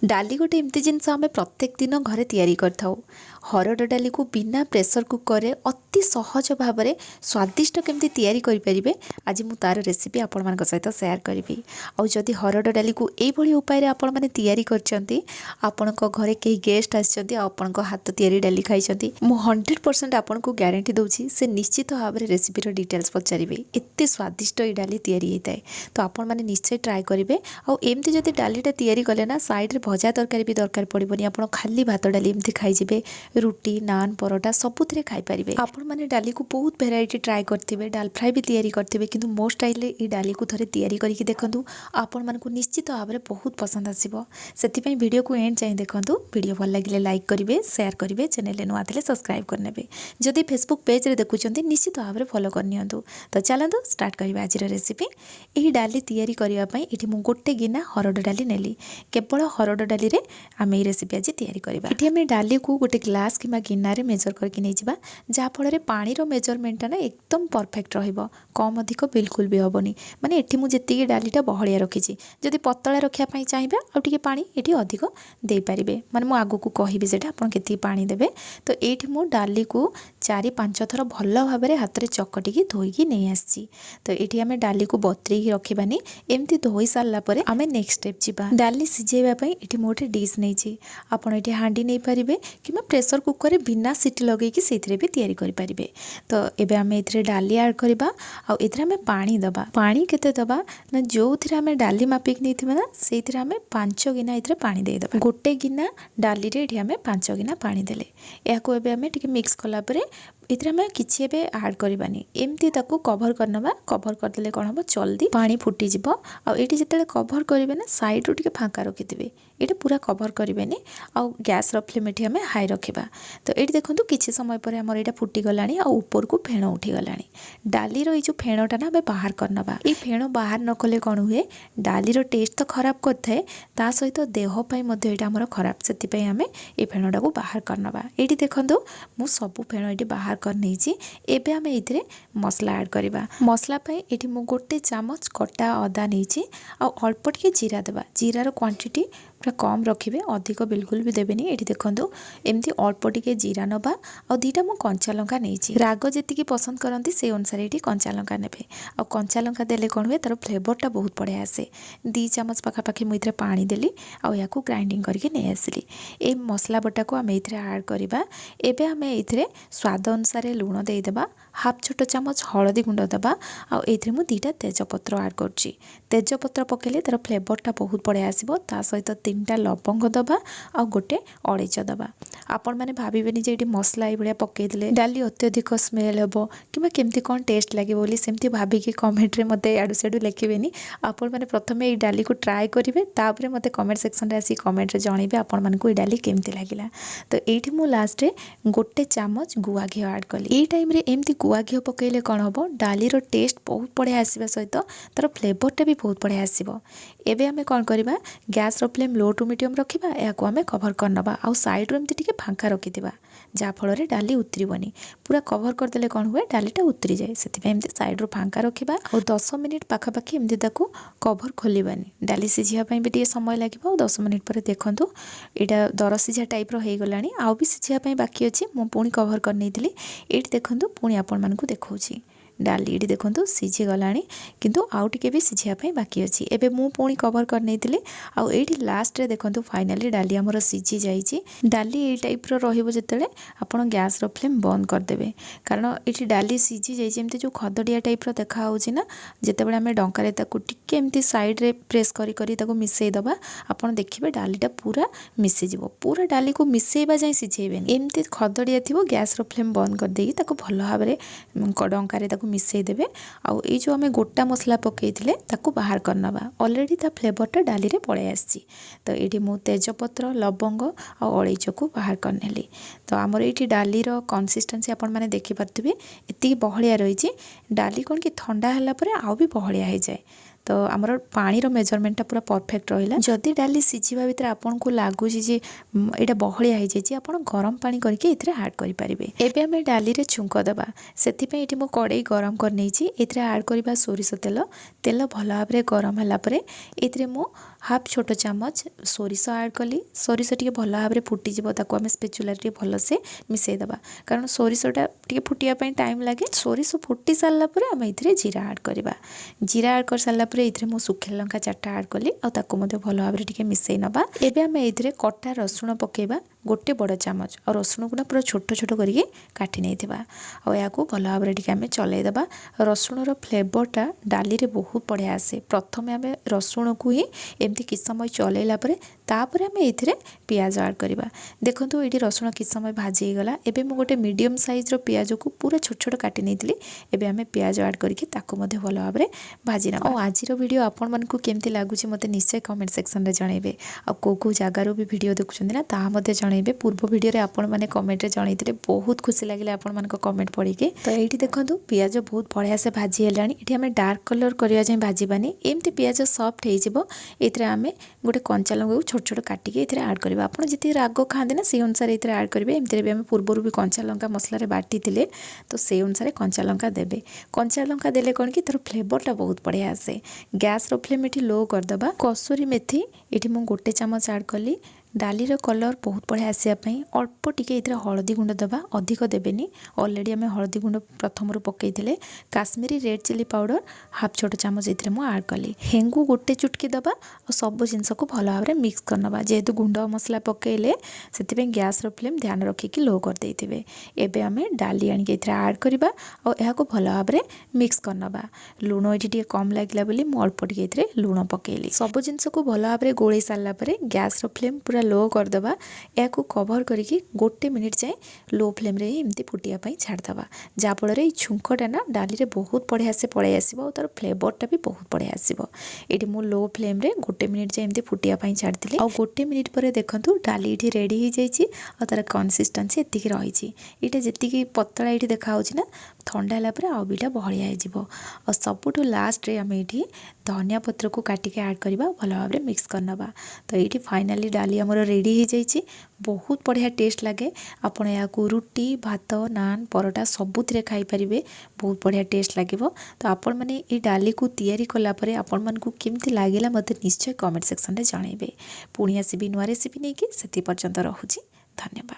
डाली गोटे एमती जिनस आम प्रत्येक दिन घरे तैयारी करथाउ। हरड़ डाली को बिना प्रेसर कुकर रे अति सहज भाव में स्वादिष्ट केमती तैयारी करि परिबे आज मु तार रेसिपी आपण मान सहित शेयर करी। आउ जदि हरड़ डाली को एभली उपाय आपण माने तैयारी करचंती, आपण को घरे कई गेस्ट आछंती, आपण को हाथ तैयारी डाली खाइचंती, मु 100% आपण को गारंटी दउची से निश्चित भाव में रेसिपी रो डिटेल्स पचारिबे। एते स्वादिष्ट ई डाली तैयारी होताए, तो आपण माने निश्चय ट्राई करिवे। आउ एमती जदि डालीटा तैयारी कले ना साइड रे भजा तरकारी भी दरकार पड़ोनी। आप खाली भात डाली एमती खाइबे, रुटी नान परोटा सबुथिरे खाई पारिबे। आपण माने डाली को बहुत वेराइटी ट्राई करथिबे, डाल फ्राई भी तैयारी करथिबे, किंतु मो स्टाइल रे ई डाली को थरे तैयारी करके देखंतु, आपण मानकु निश्चित भाव में बहुत पसंद आसीबो। सेति पई वीडियो को एंड चाहि देखंतु। वीडियो भल लागिले लाइक करिवे, शेयर करिवे, चैनल रे नुआ थिले सब्सक्राइब करनेबे। जदि फेसबुक पेज रे देखुचंती निश्चित भाव में फॉलो करनियंतु। तो चलंतु स्टार्ट करिबा आज रेसिपी। एही डाली तैयारी करिया पई एठी मु गोटे गिना हरड़ डाली नेली। केवल हरड़ डाली रे आम ये रेसिपी आज तैयारी करबा। एठी आम डाली को गोटे ग्लास किंबा गिना रे मेजर करके नै जिबा, जा फल पानी रो मेजरमेंट ना एकदम परफेक्ट रहिबो, कम अधिक बिल्कुल भी हबनी। माने एठी मु जेतिकी डालीटा बहलिया रखिछि, जदि पतला रखिया पई चाहिबा आ टिके पानी एठी अधिक दे पारिबे। माने मु आगु को कहिबे जेटा आपण केति पानी देबे। तो एठी मु डाली को 4-5 थर भल भाव में हाथ रे चकटी की धोई की नै आछि। तो एठी आम डाली को बतरी की रखिबानी, एमती धोई सारला परे आमे नेक्स्ट स्टेप जिबा। डाली सिझेबा पई एठी मोटे डिश नै छी, आपण एठी हांडी नै परिबे किबा प्रेशर कुकर रे बिना सीटी लगै कि सेथिरे भी तैयारी करि परिबे। तो एबे आमे एथिरे डाली ऐड करबा, आ एथिरे आमे पानी दबा। पानी केते दबा ना, जो थिरे आमे डाली मापिक नैथिबा ना सेथिरे आमे 5 गिना एथिरे पानी दे दबा। गोटे गिना डाली रे एठी आमे 5 गिना पानी देले। याको एबे आमे टिके मिक्स कला परे इतरे में किसी एबे ऐड करबानी, एमती ताकू कवर करनबा। कवर करदेले कोन हबो, जल्दी पानी फुटी जिवो। आ एठी जेतेले कवर करिवे ना साइड रो टिके फांका रखिथिबे, एटा पूरा कवर करिवेनी। आ गैस रो फ्लेम एठी हमें हाई रखिबा। तो एठी देखंतु किछि समय परे हमर एटा फुटी गलानी आ ऊपर को फेण उठी गलानी। डाली रो ई जो फेणटा ना हमें बाहर करनबा। ई फेण बाहर न कले कोन हुए, डाली रो टेस्ट तो खराब करथाय, ता सहित देह पई मध्ये एटा हमर खराब। सेति पई हमें ई फेणटा को बाहर करनबा। एठी देखंतु मु सब फेण एठी बाहर कर नैछि। एबे हमें इथिरे मसला ऐड करबा। मसला पई एठी मु गोटे चामच कटा अदा नैछि, आ अल्प टिके जीरा देबा। जीरा रो क्वांटिटी पूरा कम रखिबे, अधिक बिल्कुल भी देबेनी। एठी देखंतु एमती अल्प टिके जीरा नबा, आ दीटा मु कंचा लंका नैछि। राग जेतिकी पसंद करंती से अनुसार एठी कंचा लंका नेबे। आ कंचा लंका देले कोन हुए, तार फ्लेवरटा बहुत बढ़िया आसे। 2 चामच पाखा पाखी मु इथिरे पानी देली, आ याकू ग्राइंडिंग करके नै आसिली। ए मसला बटा को आमे इथिरे ऐड करबा। एबे आमे इथिरे स्वाद अनुसार लूण दे देबा, हाफ छोट चामच हळदी गुंड देबा, आ एथिरे मु 2टा तेजपत्र ऐड करछि। तेजपत्र पकेले तार फ्लेवरटा बहुत बढ़िया आसीबो। ता सहित 3टा लवंग दबा, आ गोटे अळेच दबा। आपण माने भाबिबेनी जे एटी मसला ए बढिया पकेइ देले डाली अत्यधिक स्मेल हेबो किबा केमती कोन टेस्ट लागे बोली सेमती भाबी कि कमेंट रे मते याडू सेडू लिखिबेनी। आपण माने प्रथमे ए डाली को ट्राई करिवे, तापरे मते कमेंट सेक्शन रे आसी कमेंट रे जणीबे आपण मानकू ए डाली केमती लागिला। तो एठी मु लास्ट रे गोटे चामच गुआ घिओ ऐड कली। ए टाइम रे एमती गुआ घिओ पकेइले कोन हबो, डाली रो टेस्ट बहुत बढ़िया आसीबा सहित तार फ्लेवरटा भी बहुत बढ़िया आसीबो। एबे हमें कोन करबा, गैस रो फ्लेम लो टू मीडियम रखिबा। याको हमें कवर करनबा, आ साइड रो एमती टिके फांका रखिदिबा, जा फल रे डाली उतरिबनी। पूरा कवर कर देले कोन हुए, डालीटा उतरी जाए। सेति पे एमती साइड रो फांका रखिबा, और 10 मिनिट पाखा पाखी एमती ताकू कवर खोलिबानी। डाली सिझिया पई भी टिके समय लागिबो। 10 मिनिट पर देखंतु एटा दर सिझा टाइप रो हे गलानी। आउ भी सिझिया पई बाकी अछि, मु पुणी कवर कर नैतिली। एठी देखंतु पुणी आपण मानकू देखौछि, डाली एठी देखंतु सिझी गलानी, किंतु आउ टिके भी सिझिया पई बाकी अछि। एबे मु पुणी कवर कर नैतिली। आउ एठी लास्ट रे देखंतु फाइनली डाली हमर सिझी जाईछि। डाली ए टाइप रो रहिबो जेतेले आपण गैस रो फ्लेम बंद कर देबे, कारण एठी डाली सिझी जाईछि। एमती जो खदडिया टाइप रो देखा होछि ना, जेतेबेले हमें डंका रे ताकू टिके एमती साइड रे प्रेस करी करी ताकू मिसेई दबा, आपण देखिबे डालीटा पूरा मिसि जिवो। पूरा डाली को मिसेइबा जाई सिझेइबेनी। एमती खदडिया थिबो, गैस रो फ्लेम बंद कर देई ताकू भल भाबरे डंका रे ताकू मिसेई देबे। आउ ए जो हमें गोटा मसला पकेइथिले ताकू बाहर करनबा। ऑलरेडी ता फ्लेवरटा डाली रे पळे आछि। तो एठी मु तेजपत्र लवंग आ अळेच को बाहर करनेली। तो हमर एठी डाली रो कंसिस्टेंसी आपण माने देखि पारथिबे, एति बहलिया रहिछि। डाली कोन कि ठंडा हला परे आउ भी बहलिया हे जाय। तो आमर पानी रो मेजरमेंटटा पूरा परफेक्ट रहिला। जदि डाली सिझिबा भितर आपन को लागुछि जे एटा बहलिया हे जाय, आपन गरम पानी करके इथरे ऐड करि परिबे। एबे हमें डाली रे छुंक दबा। सेति पे एठी मो कड़ाई गरम कर नैछि। इथरे ऐड करबा सोरिष तेल। तेल भल भाबरे गरम हला परे इथरे मो हाफ छोट चामच सोरिष ऐड कली सोरिष टी भल भाव में फुटीज आम स्पेचुला भल से मिसईदे कारण सोरिषटा टी फुटिया टाइम लगे सोरिष फुटी सारापर आम ये जीरा ऐड करवा जीरा ऐड कर सारापर ये सुखिला लंका 4टा ऐड कली भल भाव में मिसई नवा एबे आम ये कटा रसुण पकेबा गोटे बड़ चामच और रसुण को पूरा छोट छोट करके काटी नहीं भल भाव में आम चलईदे रसुणर फ्लेवरटा डाली रे बहुत बढ़िया आसे प्रथम आम रसुण को ही एमती कि समय चलैला तापर आम ये पियाज ऐड करवा देखो ये रसुण कि समय भाजी गला एबे मु गोटे मीडियम साइज पियाज को पूरा छोट छोट काटी नहीं एबे आम पियाज ऐड करके भल भाव में भाजी ना और आज वीडियो आपण मानकु केमती लागुची मते निश्चय कमेंट सेक्शन रे जणैबे आ को जगार भी वीडियो देखुछन ना ता मते जणैबे पूर्व वीडियो रे आपण माने कमेंट रे जणैतिले बहुत खुशी लागिले आपण मानको कमेंट पढ़ी के तो एठी देखंतु पियाज बहुत बढ़िया से भाजी हेलानी एठी आम डार्क कलर करवा जाय भाजीबानी एमती पियाज सॉफ्ट हे जिवो एथरे आमे गोटे कंचा लंगा को छोट छोट काटी के एथरे ऐड करबा आपण जति राग खांदे ना से अनुसार एथरे ऐड करबे एमती भी आम पूर्व भी कंचा लंका मसला रे बाटी थिले तो से अनुसार कंचा लंका देबे कंचा लंका देले कोन कि तोर फ्लेवरटा बहुत बढ़िया आसे गैस रो फ्लेम एठी लो कर दबा कसूरी मेथी एठी मु गोटे चामच ऐड कली डालीर कलर बहुत बढ़िया आसापी अल्प टिके ये हलदी गुंड दबा अधिक देवेनि अलरेडी आम हलदी गुंड प्रथम पकई Kashmiri red chili powder half छोट चामच ये ऐड कली हेंगू गोटे चुटकी दबा और सब जिनस को भल भाव में मिक्स करनबा जेहेतु गुंड मसला पकईले से गैस फ्लेम ध्यान रखिकी लो कर देइथिबे एबे आम डाली आनिक ऐड करबा और यह को भल भाव में मिक्स करनबा लुण ये कम लगे बोली मु अल्प टिके लुण पकईली सब जिनस को भल भाव में गोलई सारा गैस फ्लेम पूरा लो करदबा या कवर करके गोटे मिनिट जाए लो फ्लेम रे एमती फुटिया छाड़दबा जहाँफल ये छुंकटा ना डाली रे बहुत बढ़िया से पड़े आसो और तार फ्लेवरटा भी बहुत बढ़िया आसो ये मु लो फ्लेम रे गोटे मिनिट जाए एमती फुटिया छाड़ी और गोटे मिनिट पर देखूँ डाली ये रेडी हो जाए और तार कन्सिस्टेंसी एतिक रही ये जी पतला ये देखा ना ठंडा है आउ बीटा बहलिया हो और सबुठ लास्ट रे आम ये धनिया पत्र को काटिक ऐड करवा भल भाव में मिक्स करनबा तो ये फाइनाली डाली आमर रेडी हो जाइए बहुत बढ़िया टेस्ट लगे आपण या रुटी भात नान परोटा सबुथ खाईपारे बहुत बढ़िया टेस्ट लगे तो आपण मैंने ये डाली को तैयारी कलापर आपण मानकु केमती लागिला मते निश्चय कमेंट सेक्शन में जनइबे पुणी आसबि नुआ रेसिपी नहीं कि से पर्यंत रहुछि धन्यवाद।